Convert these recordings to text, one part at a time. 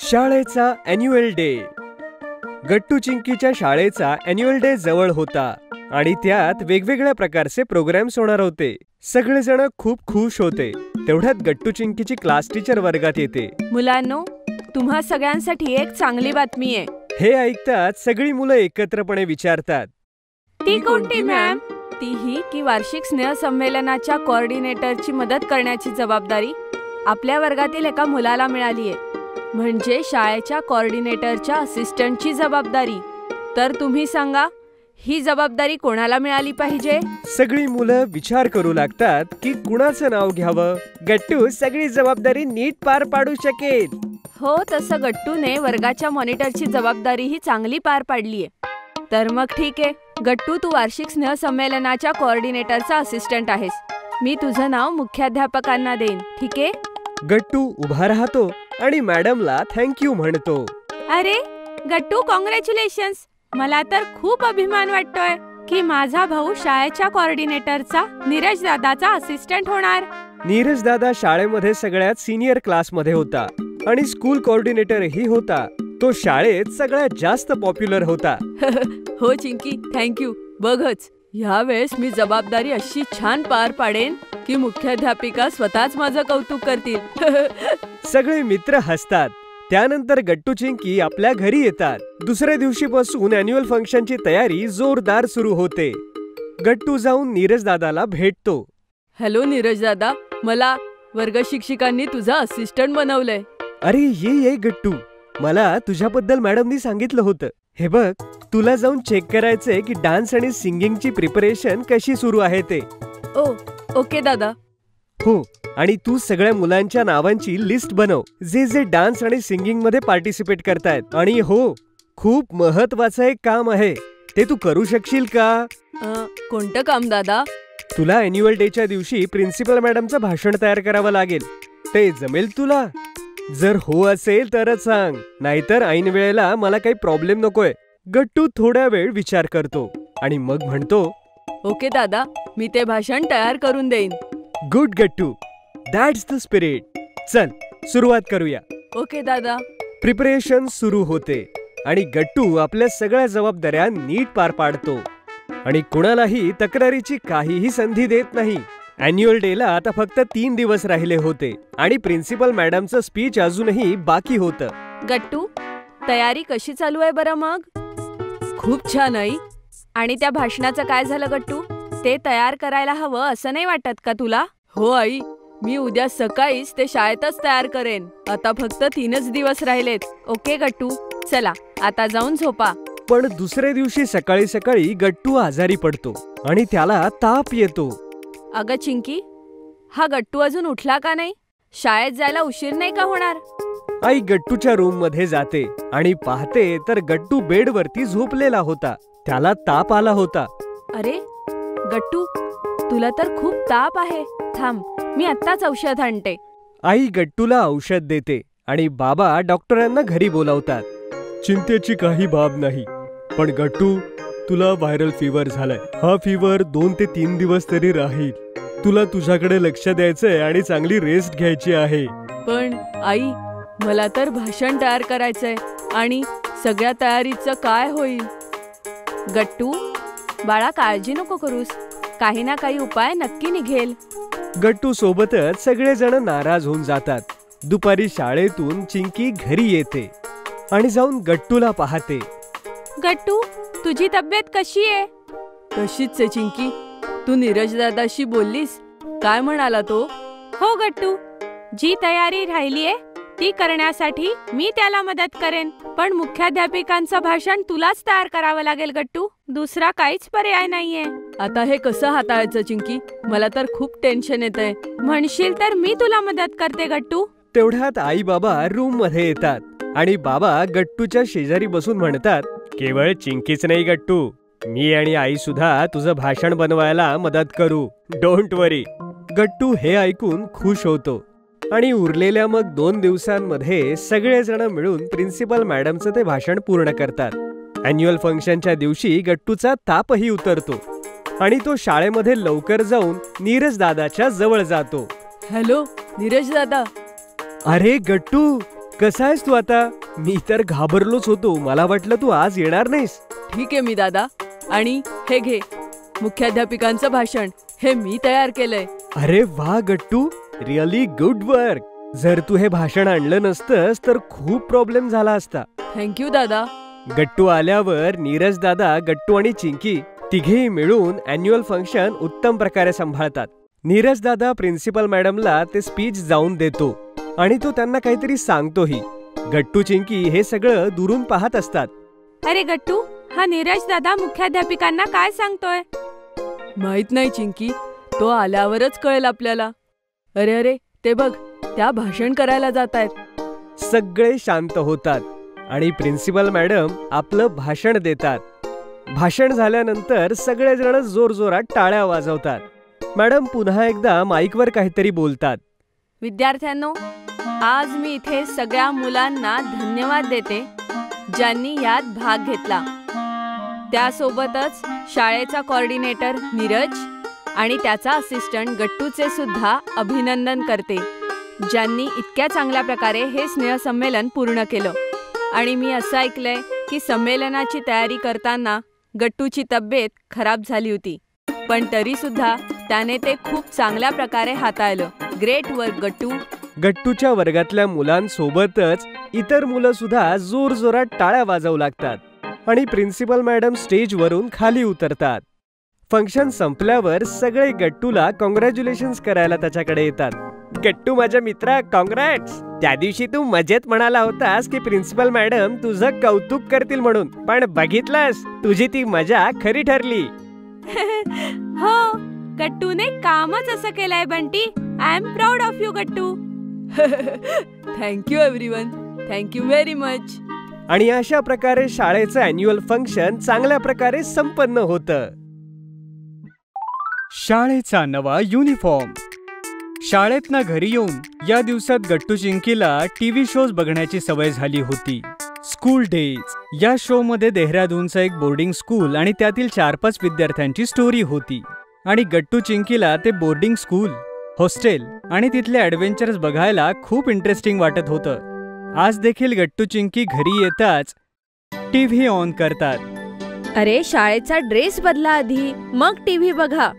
शाळेचा annual day. गट्टू चिंकीच्या शाळेचा annual day जवळ होता आणि त्यात वेगवेगळ्या प्रकारचे प्रोग्राम्स होणार होते. सगळेजण खूप खुश होते. तेवढ्यात गट्टू चिंकीची क्लास टीचर वर्गात येते. मुलांनो, तुम्हा सगळ्यांसाठी एक चांगली बातमी आहे. हे ऐकताच सगळी मुलं एकत्रपणे विचारतात, ती कोणती मॅम? तीही की वार्षिक स्नेह संमेलनाच्या कोऑर्डिनेटरची मदत करण्याची जबाबदारी आपल्या वर्गातील एका मुलाला मिळाली आहे. म्हणजे शाळेच्या कोऑर्डिनेटरच्या असिस्टंटची जबाबदारी. तर तुम्ही सांगा, ही जबाबदारी कोणाला मिळाली पाहिजे? सगळी मुलं विचार करू लागतात की कुणाचं नाव घ्यावं. गट्टू सगळी जबाबदारी नीट पार पाडू शकेल. हो, तसं गट्टूने वर्गाच्या मॉनिटरची जबाबदारीही चांगली पार पाडलीये. तर मग ठीक आहे गट्टू, तू वार्षिक स्नेह संमेलनाच्या कोऑर्डिनेटरचा असिस्टंट आहेस. मी तुझं नाव मुख्याध्यापकांना देईन, ठीक आहे? गट्टू उभा राहतो आणि मॅडमला थँक्यू म्हणतो. अरे गट्टू, कॉंग्रॅच्युलेशन्स. मला तर खूप अभिमान वाटतोय की माझा भाऊ शाळेच्या कोऑर्डिनेटरचा नीरज दादाचा असिस्टंट होणार. नीरज दादा शाळेमध्ये सगळ्यात सिनियर क्लासमध्ये होता आणि स्कूल कोऑर्डिनेटरही होता. तो शाळेत सगळ्यात जास्त पॉप्युलर होता. हो चिंकी, थँक्यू. बघच, ह्या वेळेस मी जबाबदारी अशी छान पार पाडेन की मुख्याध्यापिका स्वतःच माझं कौतुक करतील. सगळे मित्र हसतात. त्यानंतर गट्टू चिंकी आपल्या घरी येतात. दुसऱ्या दिवशीपासून अॅन्युअल फंक्शनची तयारी जोरदार सुरू होते. गट्टू जाऊन नीरज दादाला भेटतो. हॅलो नीरज दादा, मला वर्ग शिक्षिकांनी तुझा असिस्टंट बनवलंय. अरे ये गट्टू, मला तुझ्याबद्दल मॅडमनी सांगितलं होतं. हे बघ, तुला जाऊन चेक करायचंय की डान्स आणि सिंगिंगची प्रिपरेशन कशी सुरू आहे ते. ओके दादा. हो, आणि तू सगळ्या मुलांच्या नावांची लिस्ट बनव जे जे डान्स आणि सिंगिंग मध्ये पार्टिसिपेट करतायत. आणि हो, खूप महत्वाचं एक काम आहे, ते तू करू शकशील का? कोणतं काम दादा? तुला अॅन्युअल डेच्या दिवशी प्रिन्सिपल मॅडमचं भाषण तयार करावं लागेल. ते जमेल तुला? जर हो असेल तरच सांग, नाहीतर ऐन वेळेला मला काही प्रॉब्लेम नकोय. गट्टू थोडा वेळ विचार करतो आणि मग म्हणतो, ओके दादा, मी ते भाषण तयार करून देईन. Good Gattu, that's the spirit. चल सुरुवात करूया. ओके दादा. प्रिपरेशन सुरू होते आणि गट्टू आपल्या सगळ्या जबाबदाऱ्या नीट पार पाडतो आणि कुणालाही तक्रारीची काहीही संधी देत नाही. अॅन्युअल डेला आता फक्त 3 दिवस राहिले होते आणि प्रिन्सिपल मॅडमचं स्पीच अजूनही बाकी होतं. गट्टू, तयारी कशी चालू आहे बरं मग? खूप छान आई. आणि त्या भाषणाचं काय झालं गट्टू? ते तयार करायला हवं असं नाही वाटत का तुला? हो आई, मी उद्या सकाळीच ते शाळेतच तयार करेन. आता फक्त 3च दिवस राहिलेत. ओके गट्टू, चला आता जाऊन झोपा. पण दुसऱ्या दिवशी सकाळी सकाळी गट्टू आजारी पडतो आणि त्याला ताप येतो. अगं चिंकी, हा गट्टू अजून उठला का नाही? शाळेत जायला उशीर नाही का होणार? आई गट्टूच्या रूम मध्ये जाते आणि पाहते तर गट्टू बेडवरती झोपलेला होता. त्याला ताप आला होता. अरे गट्टू, तुला तर खूप ताप आहे. थांब, मी आत्ताच औषध आणते. आई गट्टूला औषध देते आणि बाबा डॉक्टरांना घरी बोलावतात. चिंतेची काही बाब नाही, पण गट्टू, तुला व्हायरल फीवर झालाय. हा फीवर 2 ते 3 दिवस तरी राहील. तुला तुझ्याकडे लक्ष द्यायचंय आणि चांगली रेस्ट घ्यायची आहे. पण आई, मला तर भाषण तयार करायचंय आणि सगळ्या तयारीचं काय होईल? गट्टू बाळा, काळजी नको करूस, काही ना काही उपाय नक्की निघेल. गट्टू सोबतच सगळेजण नाराज होऊन जातात. दुपारी शाळेतून चिंकी घरी येते आणि जाऊन गट्टूला पाहते. गट्टू, तुझी तब्येत कशी आहे? तशीच आहे चिंकी. तू नीरज दादाशी बोललीस? काय म्हणाला तो? हो गट्टू, जी तयारी राहिलीये ती करण्यासाठी मी त्याला मदत करेन. पण मुख्याध्यापिकांचं भाषण तुलाच तयार करावं लागेल गट्टू. दुसरा काहीच पर्याय नाहीये. आता हे कसं हाताळायचं चिंकी? मला तर खूप टेन्शन येतंय. म्हणशील तर मी तुला मदत करते गट्टू. तेवढ्यात आई बाबा रूम मध्ये येतात आणि बाबा गट्टूच्या शेजारी बसून म्हणतात, केवळ चिंकीच नाही गट्टू, मी आणि आई सुद्धा तुझं भाषण बनवायला मदत करू. डोंट वरी. गट्टू हे ऐकून खुश होतो आणि उरलेल्या मग 2 दिवसांमध्ये सगळेजण मिळून प्रिन्सिपल मॅडमचं ते भाषण पूर्ण करतात. अॅन्युअल फंक्शनच्या दिवशी गट्टूचा तापही उतरतो आणि तो शाळेमध्ये लवकर जाऊन नीरज दादाच्या जवळ जातो. हॅलो नीरज दादा. अरे गट्टू, कसा आहेस तू आता? मी तर घाबरलोच होतो, मला वाटलं तू आज येणार नाहीस. ठीक आहे मी दादा. आणि हे घे, मुख्याध्यापिकांचं भाषण. हे मी तयार केलंय. अरे वा गट्टू, रिअली गुड वर्क. जर तू हे भाषण आणलं नसतंस तर खूप प्रॉब्लेम झाला असता. थँक्यू दादा. गट्टू आल्यावर नीरज दादा, गट्टू आणि चिंकी तिघेही मिळून अॅन्युअल फंक्शन उत्तम प्रकारे सांभाळतात. नीरज दादा प्रिन्सिपल मॅडमला ते स्पीच जाऊन देतो आणि तो त्यांना काहीतरी सांगतोही. गट्टू चिंकी हे सगळं दुरून पाहत असतात. अरे गट्टू, हा नीरज दादा मुख्याध्यापिकांना काय सांगतोय? माहित नाही चिंकी, तो आल्यावरच कळेल आपल्याला. अरे अरे, ते बघ, त्या भाषण करायला जात आहेत. सगळे शांत होतात आणि प्रिन्सिपल मॅडम आपलं भाषण देतात. भाषण झाल्यानंतर सगळेजण जोरजोरात टाळ्या वाजवतात. मॅडम पुन्हा एकदा माईकवर काहीतरी बोलतात. विद्यार्थ्यांनो, आज मी इथे सगळ्या मुलांना धन्यवाद देते ज्यांनी यात भाग घेतला. त्यासोबतच शाळेचा कोऑर्डिनेटर नीरज आणि त्याचा असिस्टंट गट्टूचे सुद्धा अभिनंदन करते, ज्यांनी इतक्या चांगल्या प्रकारे हे स्नेहसंमेलन पूर्ण केलं. आणि मी असं ऐकलंय की संमेलनाची तयारी करताना गट्टूची तब्येत खराब झाली होती, पण तरी सुद्धा त्याने ते खूप चांगल्या प्रकारे हाताळलं. ग्रेट वर्क गट्टू. गट्टूच्या वर्गातल्या मुलांसोबतच इतर मुलं सुद्धा जोरजोरात टाळ्या वाजवू लागतात आणि प्रिन्सिपल मॅडम स्टेजवरून खाली उतरतात. फंक्शन संपल्यावर सगळे गट्टूला कॉंग्रॅच्युलेशन्स करायला त्याच्याकडे येतात. गट्टू माझ्या मित्रा, कॉंग्रॅट्स. त्या दिवशी तू मजेत म्हणाला होतास की प्रिन्सिपल मॅडम तुझं कौतुक करतील म्हणून, पण बघितलंस, तुझी ती मजा खरी ठरली. हो, गट्टूने कामच असं केलंय Bunty. I am proud of you Gattu. Thank you everyone. Thank you very much. आणि अशा प्रकारे शाळेचं अॅन्युअल फंक्शन चांगल्या प्रकारे संपन्न होतं. शाळेचा नवा युनिफॉर्म. शाळेतनं घरी येऊन या दिवसात गट्टू चिंकीला टीव्ही शोज बघण्याची सवय झाली होती. स्कूल डेज या शो मध्ये देहरादूनचं एक बोर्डिंग स्कूल आणि त्यातील 4-5 विद्यार्थ्यांची स्टोरी होती. आणि गट्टू चिंकीला ते बोर्डिंग स्कूल, हॉस्टेल आणि तिथले ॲडव्हेंचर्स बघायला खूप इंटरेस्टिंग वाटत होतं. आज देखील गट्टू चिंकी घरी येताच टीव्ही ऑन करतात. अरे, शाळेचा ड्रेस बदला आधी, मग टीव्ही बघा.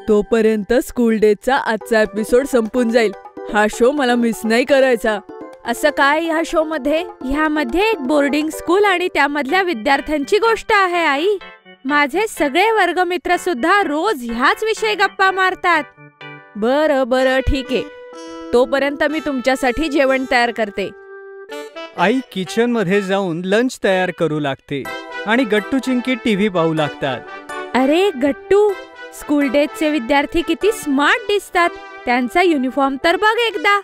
तोपर्यंत स्कूल डेचा आजचा एपिसोड संपून जाईल. हा शो मला मिस नाही करायचा. असं काय ह्या शो मध्ये? ह्यामध्ये एक बोर्डिंग स्कूल आणि त्यामधल्या विद्यार्थ्यांची गोष्ट आहे आई. माझे सगळे वर्गमित्र सुद्धा रोज ह्याच विषयी गप्पा मारतात. बरं बरं, ठीक आहे. तोपर्यंत मी तुमच्यासाठी जेवण तयार करते. आई किचन मध्ये जाऊन लंच तयार करू लागते आणि गट्टू चिंकी टीव्ही पाहू लागतात. अरे गट्टू, स्कूल डेजचे विद्यार्थी किती स्मार्ट दिसतात. त्यांचा युनिफॉर्म तर बघ एकदा.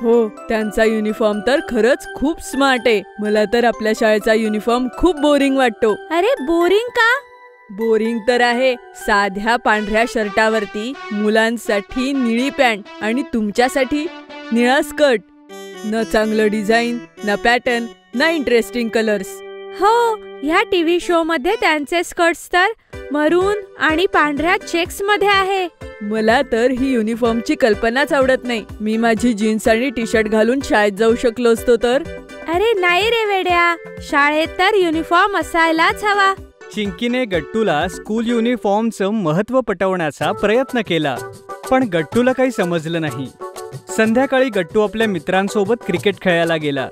हो, त्यांचा युनिफॉर्म तर खरंच खूप स्मार्ट आहे. मला तर आपल्या शाळेचा युनिफॉर्म खूप बोरिंग वाटतो. अरे बोरिंग का? बोरिंग तर आहे. साध्या पांढऱ्या शर्टावरती मुलांसाठी निळी पॅन्ट आणि तुमच्यासाठी निळा स्कर्ट. न चांगलं डिझाईन, न पॅटर्न, न इंटरेस्टिंग कलर्स. हो, ह्या टीव्ही शो मध्ये त्यांचे स्कर्ट्स तर मरून आणि पांढऱ्या चेक्स मध्ये आहे. मला तर ही युनिफॉर्मची कल्पनाच आवडत नाही. मी माझी जीन्स आणि टी शर्ट घालून शाळेत जाऊ शकलो असतो तर. अरे नाही रे वेड्या, शाळेत तर युनिफॉर्म असायलाच हवा. चिंकीने गट्टूला स्कूल युनिफॉर्मचं महत्त्व पटवण्याचा प्रयत्न केला, पण गट्टूला काही समजलं नाही. संध्याकाळी गट्टू आपल्या मित्रांसोबत क्रिकेट खेळायला गेला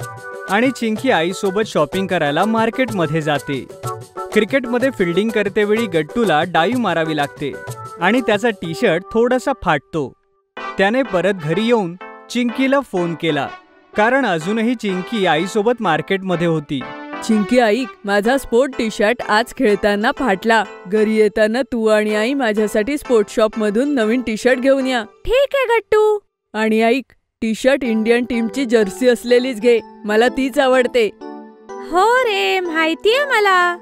आणि चिंकी आईसोबत शॉपिंग करायला मार्केटमध्ये जाते. क्रिकेटमध्ये फिल्डिंग करतेवेळी गट्टूला डाईव्ह मारावी लागते आणि त्याचा टी शर्ट थोडासा फाटतो. त्याने परत घरी येऊन चिंकीला फोन केला, कारण अजूनही चिंकी आईसोबत मार्केटमध्ये होती. चिंकी ऐक, माझा स्पोर्ट टी शर्ट आज खेळताना फाटला. घरी येताना तू आणि आई माझ्यासाठी स्पोर्ट शॉप मधून नवीन टी शर्ट घेऊन या. ठीक आहे गट्टू. आणि ऐक, टी शर्ट इंडियन टीमची जर्सी असलेलीच घे, मला तीच आवडते. हो रे, माहितीये मला.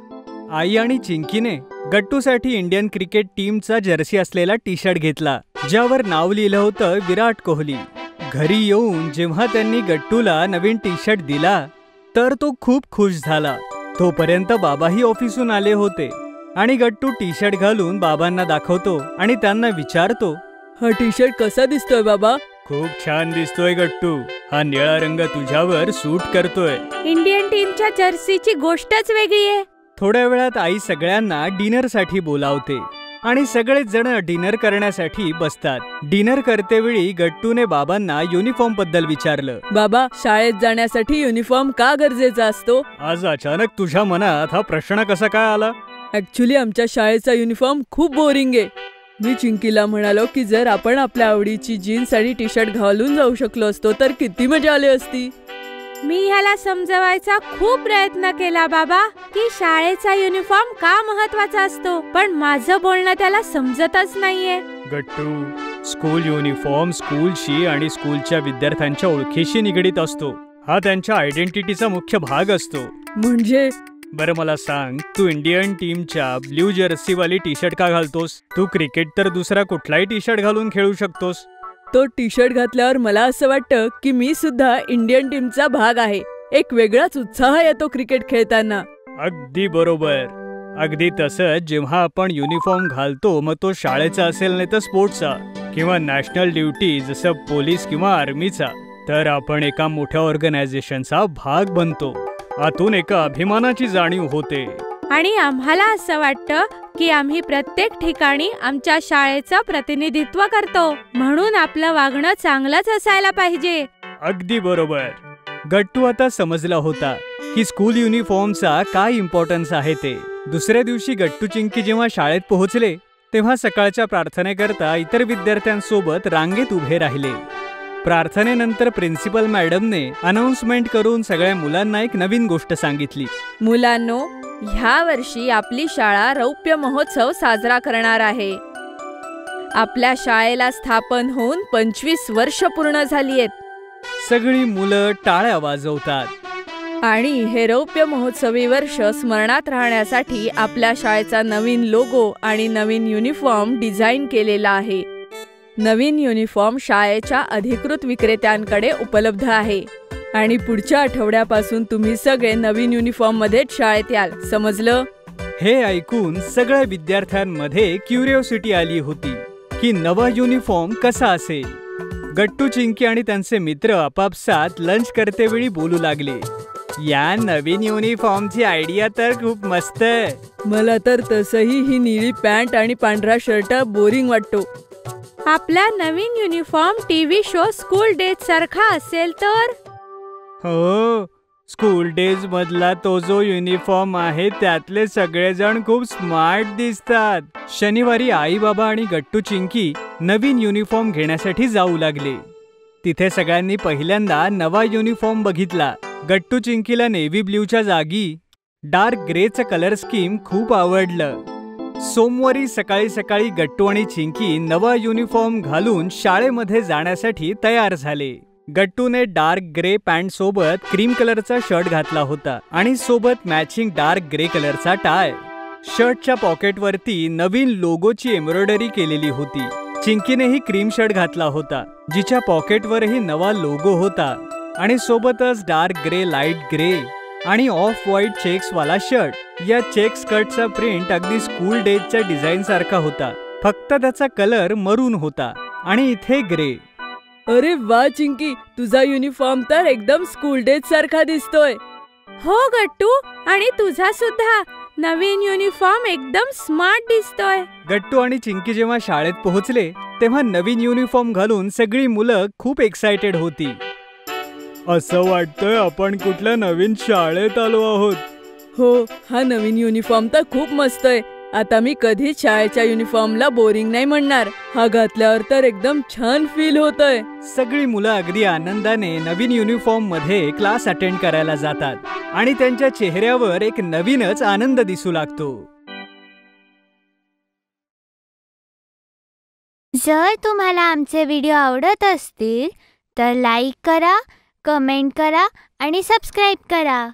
आई आणि चिंकीने गट्टूसाठी इंडियन क्रिकेट टीमचा जर्सी असलेला टी शर्ट घेतला, ज्यावर नाव लिहिलं होतं विराट कोहली. घरी येऊन जेव्हा त्यांनी गट्टूला नवीन टी शर्ट दिला तर तो खूप खुश झाला. तोपर्यंत बाबाही ऑफिसून आले होते आणि गट्टू टी शर्ट घालून बाबांना दाखवतो आणि त्यांना विचारतो, हा टी शर्ट कसा दिसतोय बाबा? खूप छान दिसतोय गट्टू. हा निळा रंग तुझ्यावर सूट करतोय. इंडियन टीमच्या जर्सीची गोष्टच वेगळी आहे. थोड्या वेळात आई सगळ्यांना डिनरसाठी बोलावते आणि सगळेच जण डिनर करण्यासाठी बसतात. डिनर करतेवेळी गट्टूने बाबांना युनिफॉर्म बद्दल विचारलं. बाबा, शाळेत जाण्यासाठी युनिफॉर्म का गरजेचा असतो? आज अचानक तुझ्या मनात हा प्रश्न कसा काय आला? ऍक्च्युली आमच्या शाळेचा युनिफॉर्म खूप बोरिंग आहे. मी चिंकीला म्हणालो की जर आपण आपल्या आवडीची जीन्स आणि टी शर्ट घालून जाऊ शकलो असतो तर किती मजा आली असती. मी ह्याला समजवायचा खूप प्रयत्न केला बाबा की शाळेचा युनिफॉर्म का महत्वाचा असतो, पण माझं बोलणं त्याला समजतच नाहीये. गट्टू, स्कूल युनिफॉर्म स्कूलशी आणि स्कूलच्या विद्यार्थ्यांच्या ओळखीशी निगडीत असतो. हा त्यांच्या आयडेंटिटीचा मुख्य भाग असतो. म्हणजे? बरं मला सांग, तू इंडियन टीमच्या ब्ल्यू जर्सी वाली टी शर्ट का घालतोस? तू क्रिकेट तर दुसरा कुठलाही टी शर्ट घालून खेळू शकतोस. तो टी शर्ट घातल्यावर मला असं वाटतं की मी सुद्धा इंडियन टीमचा भाग आहे. एक वेगळाच उत्साह येतो क्रिकेट खेळताना. अगदी बरोबर. अगदी तसंच जेव्हा आपण युनिफॉर्म घालतो, मग तो शाळेचा असेल नाही तर स्पोर्ट्सचा किंवा नॅशनल ड्युटी जसं पोलीस किंवा आर्मीचा, तर आपण एका मोठ्या ऑर्गनायझेशनचा भाग बनतो. आतून एका अभिमानाची जाणीव होते. आणि आम्हाला असं वाटतं की आम्ही प्रत्येक ठिकाणी आमच्या शाळेचं प्रतिनिधित्व करतो, म्हणून आपलं वागणं चांगलंच असायला पाहिजे. अगदी बरोबर. गट्टू आता समजला होता की स्कूल युनिफॉर्मचा काय इम्पॉर्टन्स आहे ते. दुसऱ्या दिवशी गट्टू चिंकी जेव्हा शाळेत पोहोचले तेव्हा सकाळच्या प्रार्थनेकरता इतर विद्यार्थ्यांसोबत रांगेत उभे राहिले. प्रार्थनेनंतर प्रिन्सिपल मॅडमने अनाउन्समेंट करून सगळ्या मुलांना एक नवीन गोष्ट सांगितली. मुलांनो, ह्या वर्षी आपली शाळा रौप्य महोत्सव साजरा करणार आहे. आपल्या शाळेला स्थापन होऊन 25 वर्ष पूर्ण झाली आहेत. सगळी मुलं टाळ्या वाजवतात. आणि हे रौप्य महोत्सवी वर्ष स्मरणात राहण्यासाठी आपल्या शाळेचा नवीन लोगो आणि नवीन युनिफॉर्म डिझाईन केलेला आहे. नवीन युनिफॉर्म शाळेच्या अधिकृत विक्रेत्यांकडे उपलब्ध आहे आणि पुढच्या आठवड्यापासून तुम्ही सगळे नवीन युनिफॉर्म मध्येच शाळेत याल. समजलं? हे ऐकून सगळ्या विद्यार्थ्यांमध्ये क्युरिओसिटी आली होती की नवा युनिफॉर्म कसा असेल. गट्टू चिंकी आणि त्यांचे मित्र आपापसात लंच करतेवेळी बोलू लागले. या नवीन युनिफॉर्मची आयडिया तर खूप मस्त आहे. मला तर तसंही ही निळी पॅन्ट आणि पांढरा शर्ट बोरिंग वाटतो. आपला नवीन uniform TV show school days सारखा असेल तर? हो, स्कूल डेज मधला तो जो युनिफॉर्म आहे त्यातले सगळेजण खूप स्मार्ट दिसतात. शनिवारी आई बाबा आणि गट्टू चिंकी नवीन युनिफॉर्म घेण्यासाठी जाऊ लागले. तिथे सगळ्यांनी पहिल्यांदा नवा युनिफॉर्म बघितला. गट्टू चिंकीला नेव्ही ब्ल्यूच्या जागी डार्क ग्रेचं कलर स्कीम खूप आवडलं. सोमवारी सकाळी सकाळी गट्टू आणि चिंकी नवा युनिफॉर्म घालून शाळेमध्ये जाण्यासाठी तयार झाले. गट्टूने डार्क ग्रे पॅन्ट सोबत क्रीम कलरचा शर्ट घातला होता आणि सोबत मॅचिंग डार्क ग्रे कलरचा टाय. शर्टच्या पॉकेटवरती नवीन लोगोची एम्ब्रॉयडरी केलेली होती. चिंकीनेही क्रीम शर्ट घातला होता जिच्या पॉकेटवरही नवा लोगो होता आणि सोबतच डार्क ग्रे, लाईट ग्रे आणि ऑफ व्हाईट चेक्स वाला शर्ट. या चेक स्कर्टचा प्रिंट अगदी स्कूल डेजच्या डिझाईन सारखा होता, फक्त त्याचा कलर मरून होता आणि इथे ग्रे. अरे वा चिंकी, तुझा युनिफॉर्म तर एकदम स्कूल डेज सारखा दिसतोय. हो गट्टू, आणि तुझा सुद्धा नवीन युनिफॉर्म एकदम स्मार्ट दिसतोय. गट्टू आणि चिंकी जेव्हा शाळेत पोहोचले तेव्हा नवीन युनिफॉर्म घालून सगळी मुलं खूप एक्साइटेड होती. असं वाटतंय आपण कुठल्या नवीन शाळेत आलो आहोत. हो, हा नवीन युनिफॉर्म तर खूप मस्त आहे. आता मी कधीच शाळेच्या युनिफॉर्मला बोरिंग नाही म्हणणार. हा घातल्यावर तर एकदम छान फील होतंय. सगळी मुलं अगदी आनंदाने नवीन युनिफॉर्म मध्ये क्लास अटेंड करायला जातात आणि त्यांच्या चेहऱ्यावर एक नवीनच आनंद दिसू लागतो. जर तुम्हाला आमचे व्हिडिओ आवडत असतील तर लाईक करा, कमेंट करा आणि सबस्क्राईब करा.